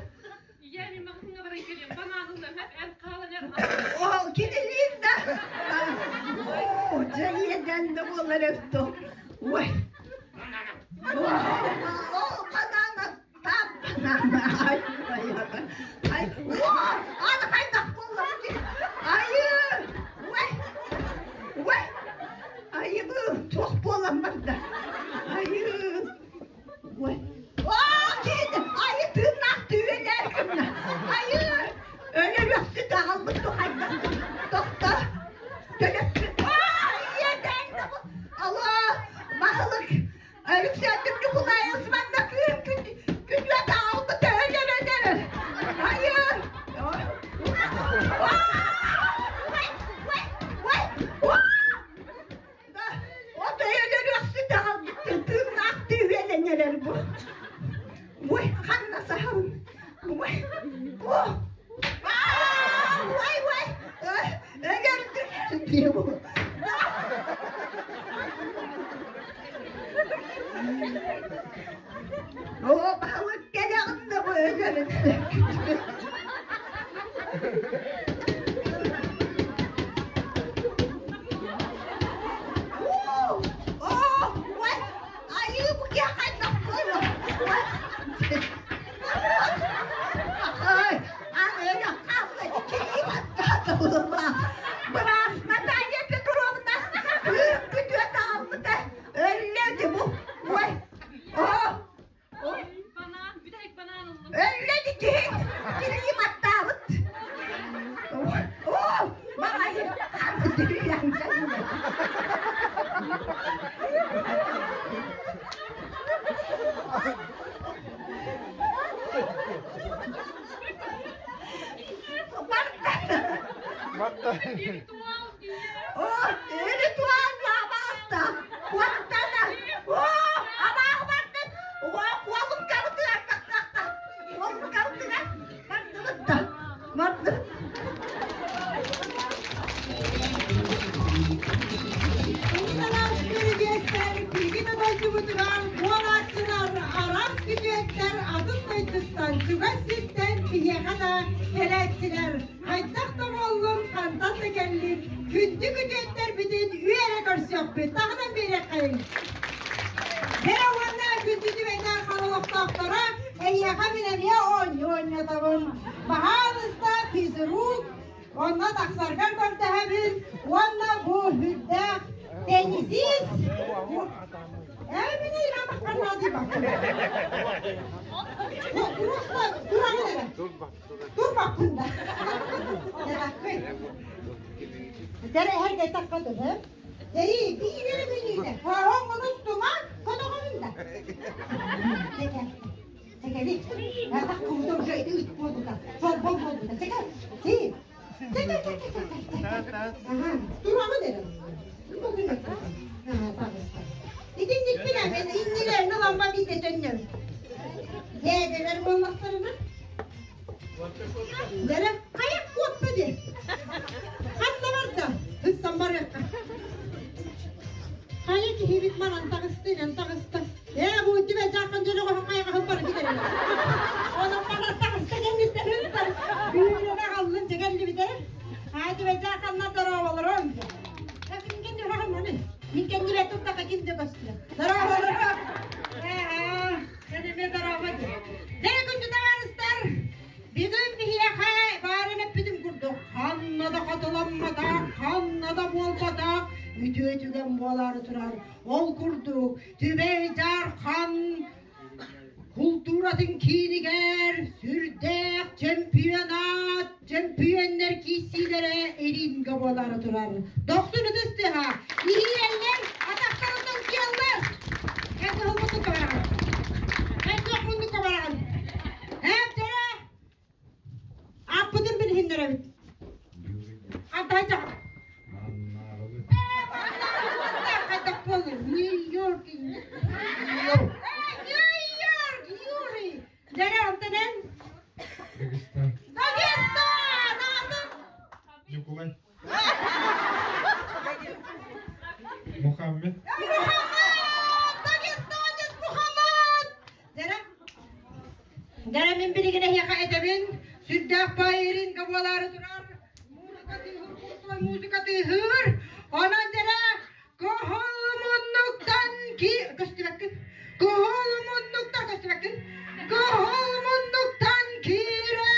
E: O gidelim de. O cayeden de bunlar öptü. Vay. O banana. Tam banana. Ay. Vay. Ana kaynak kullandı. Ay. Vay. Ay bu çok bolanmadı da. Ay. Vay. Ay tırnak düğüler kımla. Ay. Öyle yoksa dağılmış bu hayvan. Doktor. Yeden de bu. Allah. Mahlık. Ölüm söndümlü kulağı ısmanla kütle dağıldı da öyle. Hayır. O da öyle yoksa dağılmış. Tırnak düğüler neler bu. Vay kanna sahavım. Vay. Vay. Öyle diyor bu. O balık geliğinde bu öyle. Vay. Ayı bu yakayla koyuyor. Ay, öyle kavga dikeyim hatta da Brasna Tanya Petrovna kütüet aldı da öyleydi bu. Vay. Öyle dikeyim. Dileyim hatta bana hangi dileyim canım. Ritual ya basta. Kuantana. Abang bantet. Kualum karutu tak. Kualum karutu kan. Bantet. Bunlar askeri gösterip bilgine başımızdan bu araçlar Arap gücetler
C: Dağıstan, Tügasit'ten Biyekana Helettiler. Haydak da oğlum, kantat da geldim. Kündü güdetler bütün üyere görsek bir. Dağına beri kayın. Keravanlar gündüzü benden kanalakta aktora. Eyyaka minemiye oynatamın. Bahanızda pizuruk. Onunla taksargar gördü hemin. Onunla bu hüdde deniziz. Emine İramak kanaldı bak. Dur usta, dur anne. Dur bak bunda. Dere her de takkadı he. Deri bir ileri bir ileri. Onun üstüme konuğunun da. Teker. Tekeri. Ya bak kumdur şöyle üst kodu da. Sol bol kodu da. Teker. Değil. Teker. Dur ama derim. Bugün de. Tamam. Gidin bilen ben indilerini lamba bir de dönüyorum. Ne ederim olmaklarını? Derim kayak koptu de. Hatta var da. Hıssam var ya. Kayak hibit manan takıstı. Bu itti ben çarpan çocuk o kayak hıppara giderim. Onun bana takıstı gelmişler hıssam. Büyüğüne kaldın çekerli biterim. Hadi ben çarpanlar da ravalar önce. Bakın kendi rakamını. Min kendi ve tutta kakin de gösteriyor. Daravalar. Benim daravadı. Ne gündü de varızlar. Bizim bir hiyakaya bari bizim kurduk. Kanla da katılanmadak, kanla da bolmadak. Ütü-ütügen boğaları turar. Ol kurduk. Tübeycar kan. Kulturatın kiniger. Sürdek, çempiyonlar kişilere elin kabaları turar. Doksunu düstü ha. İyi eller, ataklarından kiyaller. Hem de hılmızı kabaran. Hem de okundu kabaran. Hem de apıdın bilhinlere bit. Adayca. Kadak olur. New York. Yuri. Nere antanen? Dagestan.
A: Yukuman. Muhammed.
C: Dagestan'ız Muhammed. Dere min birigine yaka edebin. Süddak bayirin kabaları durar. Musikatı hır. Ona dere koholumunluktan ki. Kıstı bakın. Koholumunluktan kıstı bakın. Koholumunluktan kirer.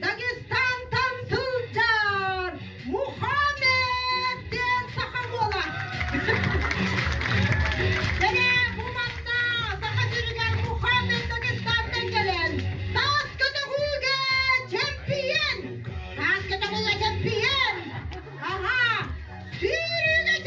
C: Dagestan tamsılcar. Muhammed den sakamola. Dere bu manna saka sürügen Muhammed Dagestan'dan gelen. Tas kategorie champion. Tas kategorie champion. Aha. Sürügen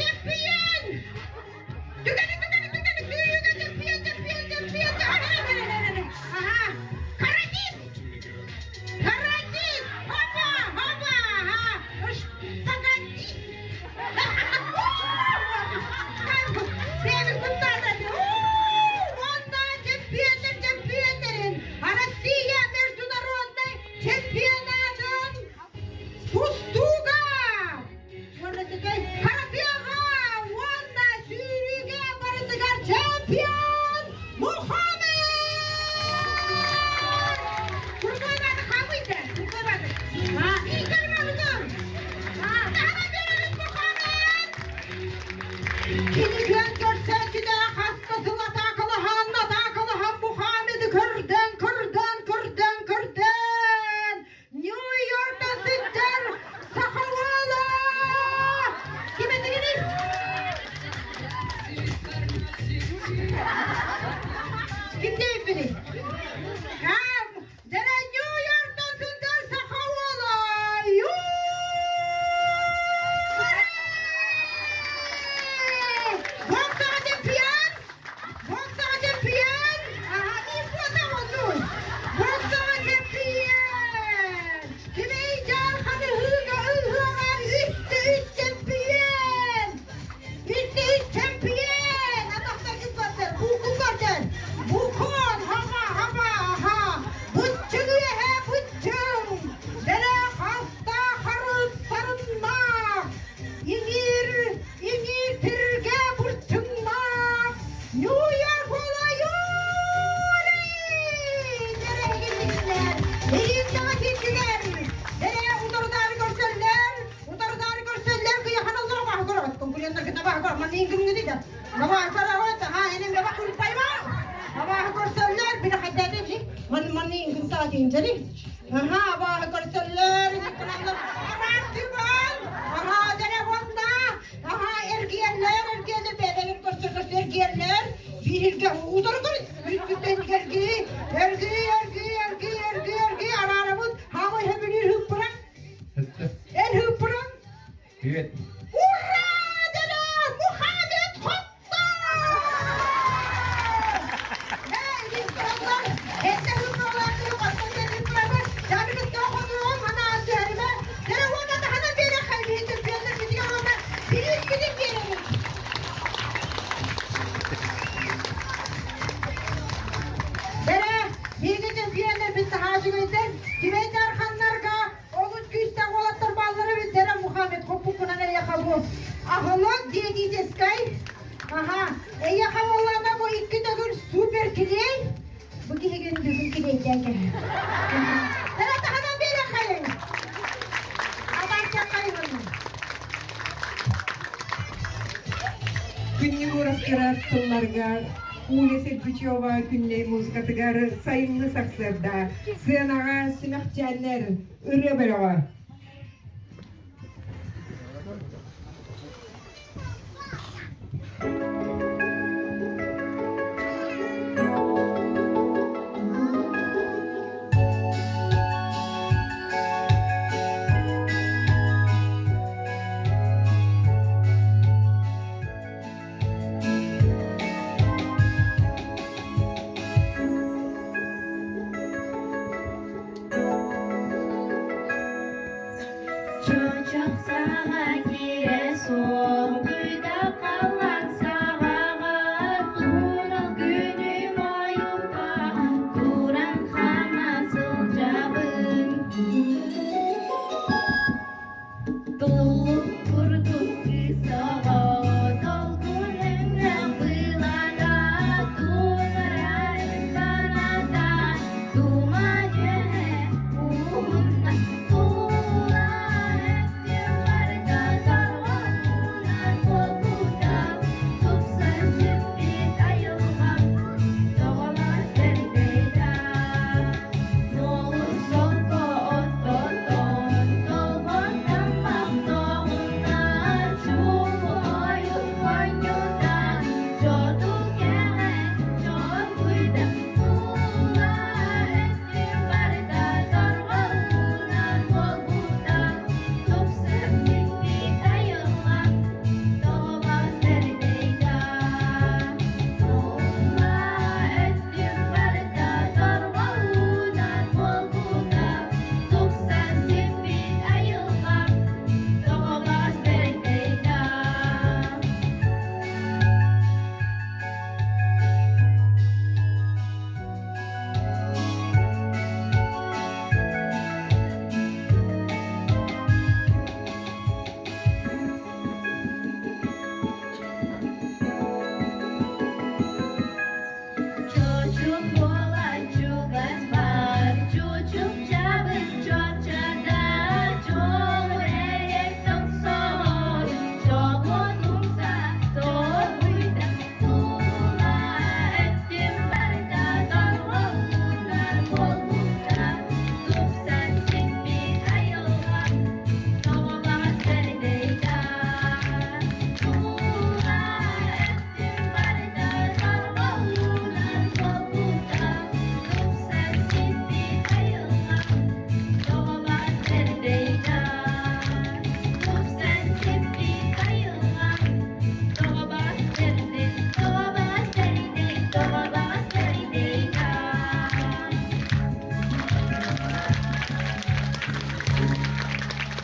C: bak maningin dedi de. Sabah tarafa ha elimde bak kulpay var. Sabah korsanlar bir haddede ki maningin saatin jadi. Aha sabah korsanlar kanallar aman aha telefonda aha ergiyenler bebeler korsanlar ergiyenler bir udur bütün ergi aramız hava hepini hıpıran en hıpıran
A: Evet.
C: Hurra dede Muhammed Kotta! Hey insanlar, hepsi hıpıralarını basınca hıpıralar. Canımız yok oluyor, bana azıherime. Telefonda da hana beni kalbiyeti, benimle gidiyor ama gidip gelelim. Dede, bir gece bir yerler bitti hacı beyden. Kibeyde arkanlarga, Oğuz güçten olatlar balları bir dere Muhammed kopukuna ne yakabu. Ahılın dediği skay. Aha, yakavallarına bu iki de gün süper kiley. Bu iki gün düzgün kileyden gel. Dere daha böyle kayın. Abartça kayın.
G: Günlük uğraştırattılarga, Ulese Güçova günlük muzikatıgar sayınlı saksırda, sığınağa sınakçanlar, ırı berağa.
H: Çocuk sağa giresun, duyda kalan sağa, Tuğrul günüm ayında, duran kanasıl cabın. Dolup kurduk kısağa, dolgun emre bılara, Tuğrar sanada, duma göhe, uğunda,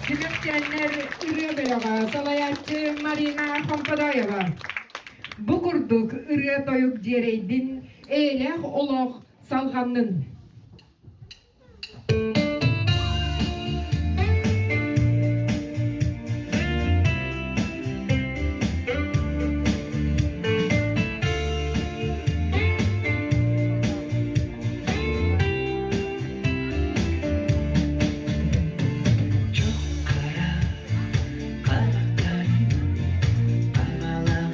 G: Sınakçanlar, ırı berağa, salayatçı Marina Kompadayeva. Bu kurduk ırı toyuk jereydin, eylek olaq salğanın.
I: Çok kara, kara karim, amalar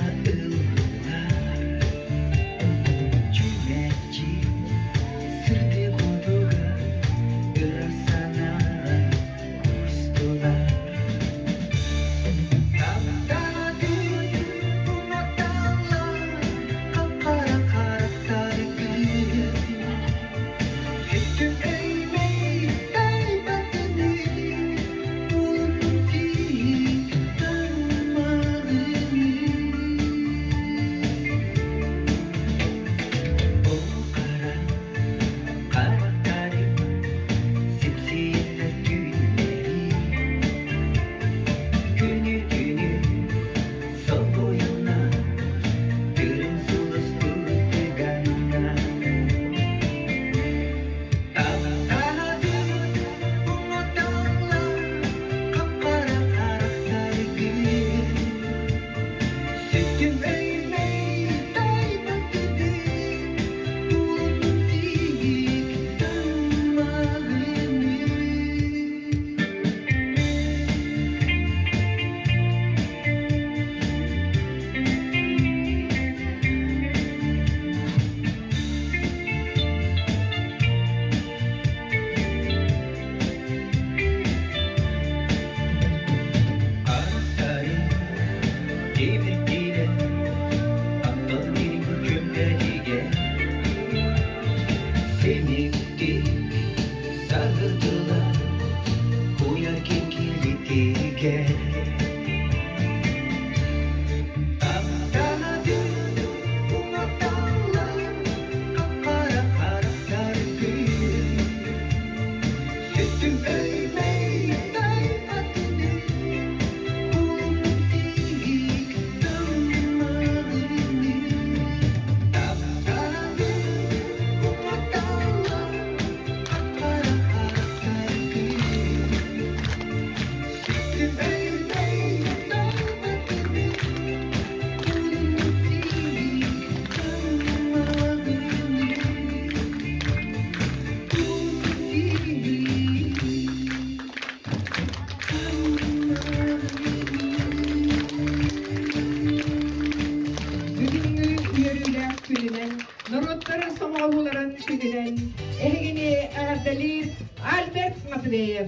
G: Nurotların somavuların şidilen ehgini ağırdalir Albert Matveyev.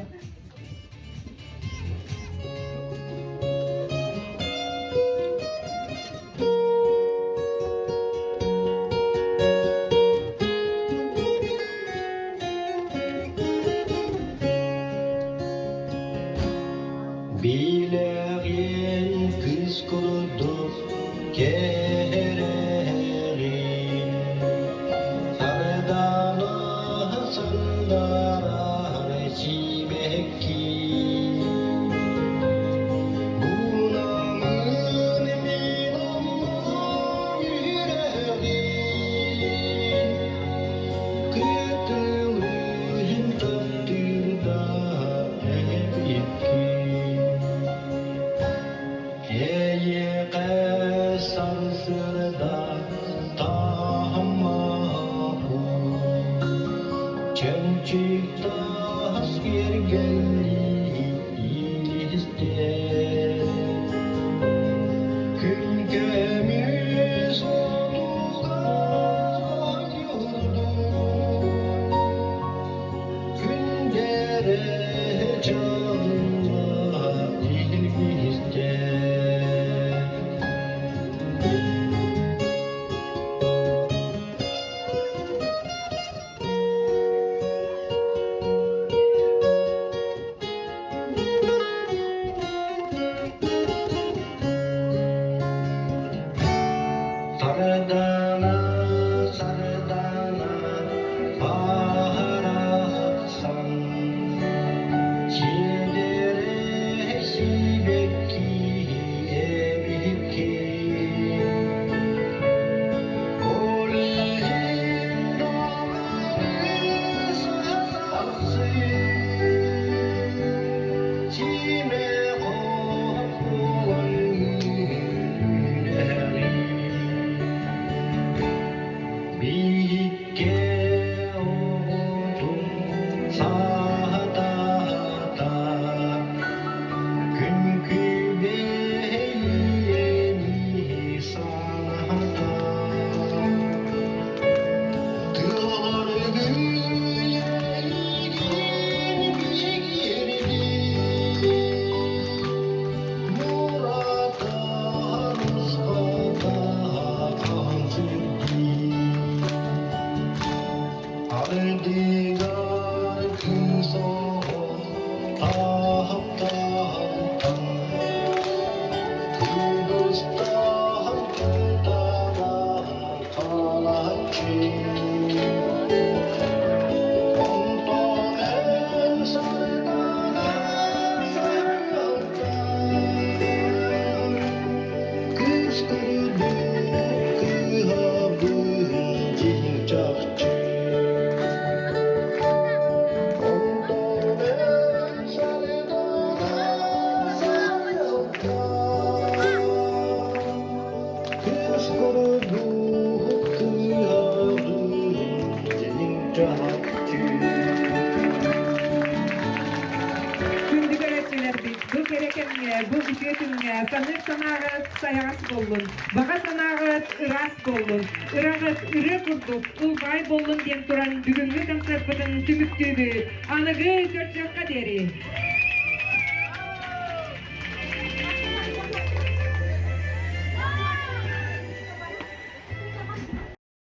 I: Bileğin kız kurudu kereğin Sardalı sandarar çimekki Bunamın minamın yüreğin Kıtılığın tattırda ebikki Keye sarsırda tahmahu Çençik tas gergelli ister Külkemiz odugan yurdum Kündere canla ilgizder Sardana, sardana, bahara aksan Çiğdere şibekki ebikki Olihin dağları sazarsı Çime kopulan yüreği Bikke oldum sahada Günkü beyni sanada Tığları yeğin bir girdi Murada rızkada kanzırdi Aldigar kıso tahap tahaptan Kudüs'tan kıdara kalakçı Ondan sardana sarıldan Kız kırdı kıhabın cincakçı
G: Күндүк öğretmenlerdi. Bu gereken bu ücretin sanır sanağı sayarası bollun. Bağa sanağı ıras bollun. Irağıt ırı kurduk. Ulbay bollun diyen turan bugünkü konsertinin tümüktüğü. Anıgı 4 deri.